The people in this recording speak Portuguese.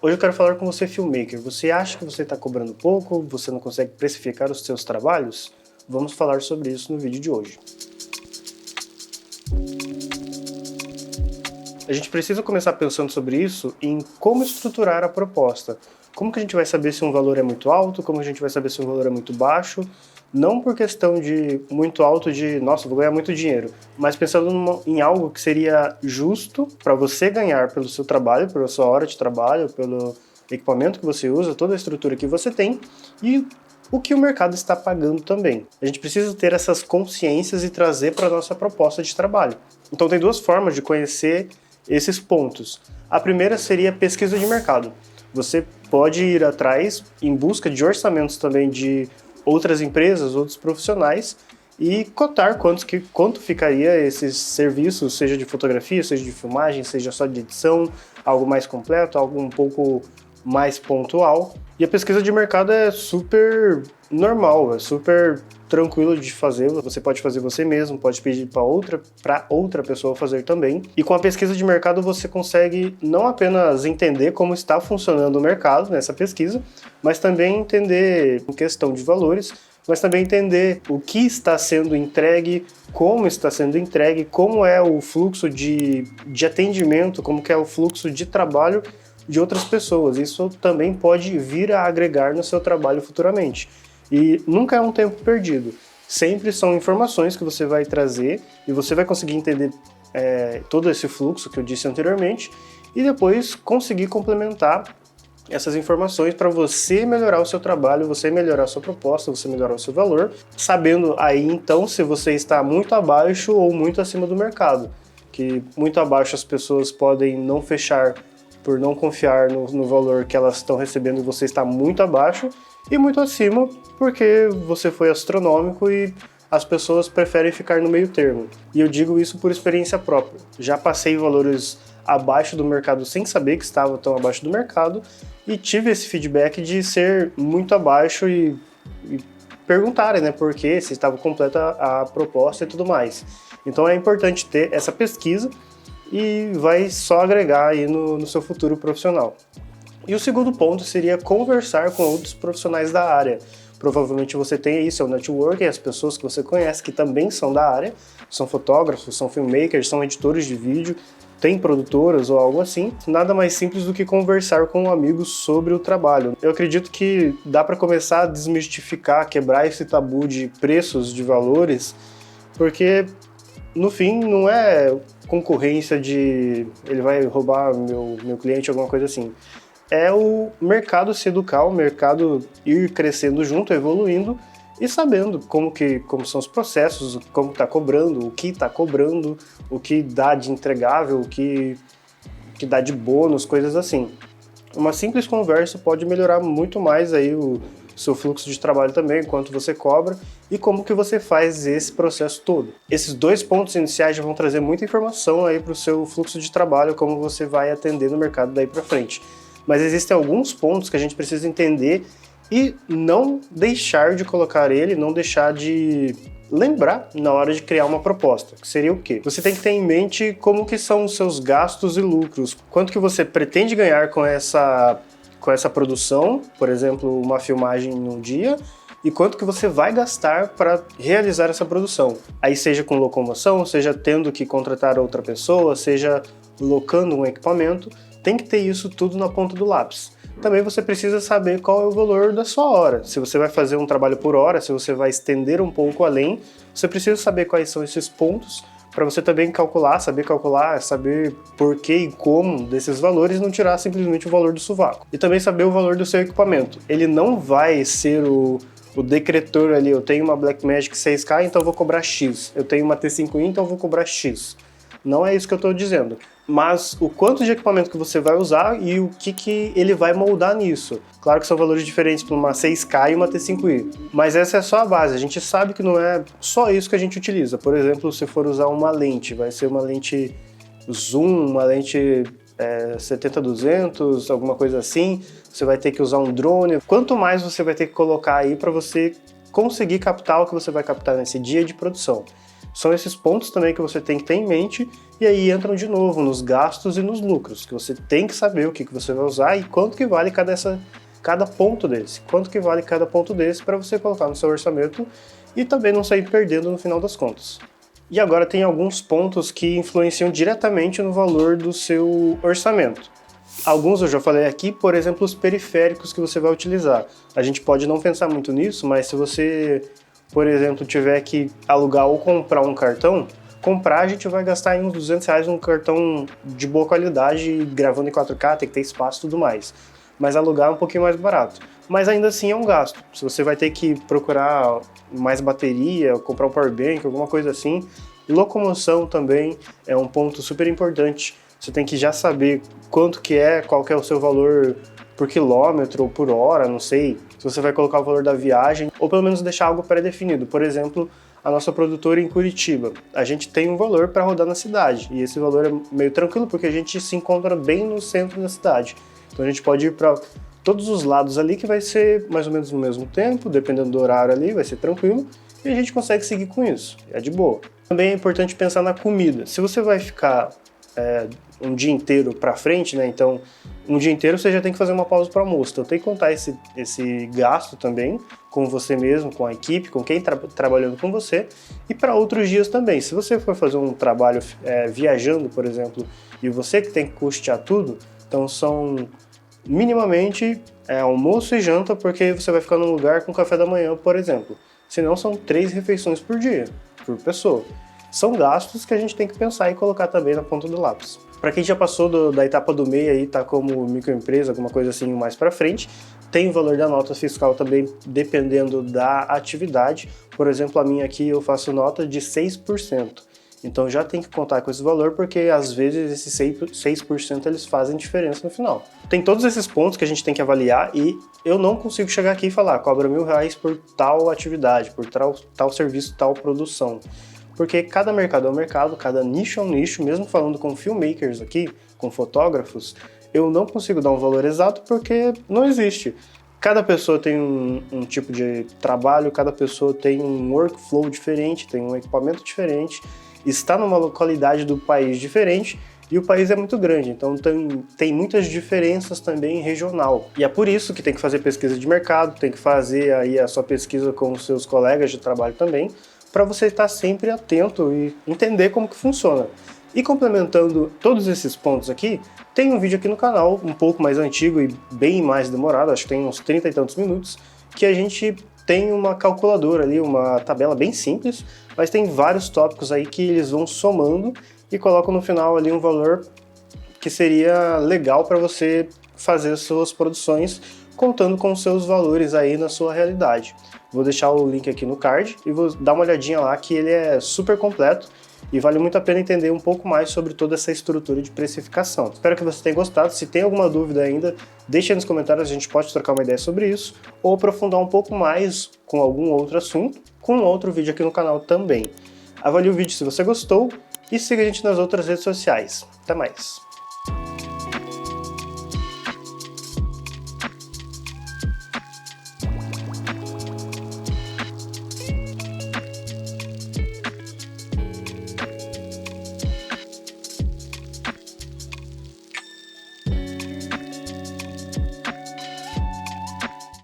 Hoje eu quero falar com você, filmmaker. Você acha que você está cobrando pouco? Você não consegue precificar os seus trabalhos? Vamos falar sobre isso no vídeo de hoje. A gente precisa começar pensando sobre isso em como estruturar a proposta. Como que a gente vai saber se um valor é muito alto, como a gente vai saber se um valor é muito baixo, não por questão de muito alto de, nossa, vou ganhar muito dinheiro, mas pensando em algo que seria justo para você ganhar pelo seu trabalho, pela sua hora de trabalho, pelo equipamento que você usa, toda a estrutura que você tem e o que o mercado está pagando também. A gente precisa ter essas consciências e trazer para a nossa proposta de trabalho. Então tem duas formas de conhecer esses pontos. A primeira seria a pesquisa de mercado. Você pode ir atrás em busca de orçamentos também de outras empresas, outros profissionais e cotar quanto ficaria esses serviços, seja de fotografia, seja de filmagem, seja só de edição, algo mais completo, algo um pouco mais pontual. E a pesquisa de mercado é super normal, é super tranquilo de fazer. Você pode fazer você mesmo, pode pedir para outra pessoa fazer também. E com a pesquisa de mercado você consegue não apenas entender como está funcionando o mercado nessa pesquisa, mas também entender em questão de valores, mas também entender o que está sendo entregue, como está sendo entregue, como é o fluxo de atendimento, como que é o fluxo de trabalho de outras pessoas. Isso também pode vir a agregar no seu trabalho futuramente. E nunca é um tempo perdido. Sempre são informações que você vai trazer e você vai conseguir entender todo esse fluxo que eu disse anteriormente e depois conseguir complementar essas informações para você melhorar o seu trabalho, você melhorar a sua proposta, você melhorar o seu valor, sabendo aí então se você está muito abaixo ou muito acima do mercado. Que muito abaixo as pessoas podem não fechar por não confiar no valor que elas estão recebendo e você está muito abaixo, e muito acima porque você foi astronômico e as pessoas preferem ficar no meio termo. E eu digo isso por experiência própria. Já passei valores abaixo do mercado sem saber que estava tão abaixo do mercado e tive esse feedback de ser muito abaixo e perguntarem, né, por quê, se estava completa a proposta e tudo mais. Então é importante ter essa pesquisa e vai só agregar aí no seu futuro profissional. E o segundo ponto seria conversar com outros profissionais da área. Provavelmente você tem aí seu networking, as pessoas que você conhece que também são da área, são fotógrafos, são filmmakers, são editores de vídeo, tem produtoras ou algo assim. Nada mais simples do que conversar com amigos sobre o trabalho. Eu acredito que dá para começar a desmistificar, quebrar esse tabu de preços, de valores, porque no fim não é concorrência de ele vai roubar meu cliente, alguma coisa assim. É o mercado se educar, o mercado ir crescendo junto, evoluindo e sabendo como são os processos, como está cobrando, o que dá de entregável, o que dá de bônus, coisas assim. Uma simples conversa pode melhorar muito mais aí o seu fluxo de trabalho também, quanto você cobra e como que você faz esse processo todo. Esses dois pontos iniciais já vão trazer muita informação aí para o seu fluxo de trabalho, como você vai atender no mercado daí para frente. Mas existem alguns pontos que a gente precisa entender e não deixar de colocar ele, não deixar de lembrar na hora de criar uma proposta, que seria o quê? Você tem que ter em mente como que são os seus gastos e lucros, quanto que você pretende ganhar com essa produção, por exemplo, uma filmagem num dia, e quanto que você vai gastar para realizar essa produção. Aí seja com locomoção, seja tendo que contratar outra pessoa, seja locando um equipamento, tem que ter isso tudo na ponta do lápis. Também você precisa saber qual é o valor da sua hora. Se você vai fazer um trabalho por hora, se você vai estender um pouco além, você precisa saber quais são esses pontos para você também saber por que e como desses valores, não tirar simplesmente o valor do sovaco. E também saber o valor do seu equipamento. Ele não vai ser o decretor ali, eu tenho uma Blackmagic 6K, então eu vou cobrar X. Eu tenho uma T5i, então eu vou cobrar X. Não é isso que eu estou dizendo. Mas o quanto de equipamento que você vai usar e o que ele vai moldar nisso. Claro que são valores diferentes para uma 6K e uma T5i, mas essa é só a base. A gente sabe que não é só isso que a gente utiliza. Por exemplo, se for usar uma lente, vai ser uma lente zoom, uma lente 70-200, alguma coisa assim. Você vai ter que usar um drone. Quanto mais você vai ter que colocar aí para você conseguir captar o que você vai captar nesse dia de produção. São esses pontos também que você tem que ter em mente, e aí entram de novo nos gastos e nos lucros, que você tem que saber o que você vai usar e quanto que vale cada ponto desse. Quanto que vale cada ponto desse para você colocar no seu orçamento e também não sair perdendo no final das contas. E agora tem alguns pontos que influenciam diretamente no valor do seu orçamento. Alguns eu já falei aqui, por exemplo, os periféricos que você vai utilizar. A gente pode não pensar muito nisso, mas se você, por exemplo, tiver que alugar ou comprar um cartão, comprar a gente vai gastar uns R$200 num cartão de boa qualidade, gravando em 4K, tem que ter espaço e tudo mais. Mas alugar é um pouquinho mais barato. Mas ainda assim é um gasto. Se você vai ter que procurar mais bateria, comprar um powerbank, alguma coisa assim. Locomoção também é um ponto super importante. Você tem que já saber quanto que é, qual que é o seu valor por quilômetro ou por hora, não sei. Se você vai colocar o valor da viagem, ou pelo menos deixar algo pré-definido. Por exemplo, a nossa produtora em Curitiba. A gente tem um valor para rodar na cidade, e esse valor é meio tranquilo porque a gente se encontra bem no centro da cidade. Então a gente pode ir para todos os lados ali, que vai ser mais ou menos no mesmo tempo, dependendo do horário ali, vai ser tranquilo, e a gente consegue seguir com isso, é de boa. Também é importante pensar na comida. Se você vai ficar um dia inteiro para frente, né? Então, um dia inteiro você já tem que fazer uma pausa para almoço. Então, tem que contar esse gasto também com você mesmo, com a equipe, com quem está trabalhando com você, e para outros dias também. Se você for fazer um trabalho viajando, por exemplo, e você que tem que custear tudo, então são minimamente almoço e janta, porque você vai ficar num lugar com café da manhã, por exemplo. Senão são 3 refeições por dia, por pessoa. São gastos que a gente tem que pensar e colocar também na ponta do lápis. Para quem já passou da etapa do MEI aí, tá como microempresa, alguma coisa assim mais para frente, tem o valor da nota fiscal também dependendo da atividade. Por exemplo, a minha aqui eu faço nota de 6%. Então já tem que contar com esse valor, porque às vezes esses 6% eles fazem diferença no final. Tem todos esses pontos que a gente tem que avaliar e eu não consigo chegar aqui e falar, cobra R$1.000 por tal atividade, por tal serviço, tal produção. Porque cada mercado é um mercado, cada nicho é um nicho, mesmo falando com filmmakers aqui, com fotógrafos, eu não consigo dar um valor exato porque não existe. Cada pessoa tem um tipo de trabalho, cada pessoa tem um workflow diferente, tem um equipamento diferente, está numa localidade do país diferente e o país é muito grande, então tem muitas diferenças também regional. E é por isso que tem que fazer pesquisa de mercado, tem que fazer aí a sua pesquisa com os seus colegas de trabalho também, para você estar sempre atento e entender como que funciona. E complementando todos esses pontos aqui, tem um vídeo aqui no canal, um pouco mais antigo e bem mais demorado, acho que tem uns 30 e tantos minutos, que a gente tem uma calculadora ali, uma tabela bem simples, mas tem vários tópicos aí que eles vão somando e colocam no final ali um valor que seria legal para você fazer suas produções, contando com os seus valores aí na sua realidade. Vou deixar o link aqui no card e vou dar uma olhadinha lá, que ele é super completo e vale muito a pena entender um pouco mais sobre toda essa estrutura de precificação. Espero que você tenha gostado. Se tem alguma dúvida ainda, deixa aí nos comentários, a gente pode trocar uma ideia sobre isso ou aprofundar um pouco mais com algum outro assunto, com outro vídeo aqui no canal também. Avalie o vídeo se você gostou e siga a gente nas outras redes sociais. Até mais!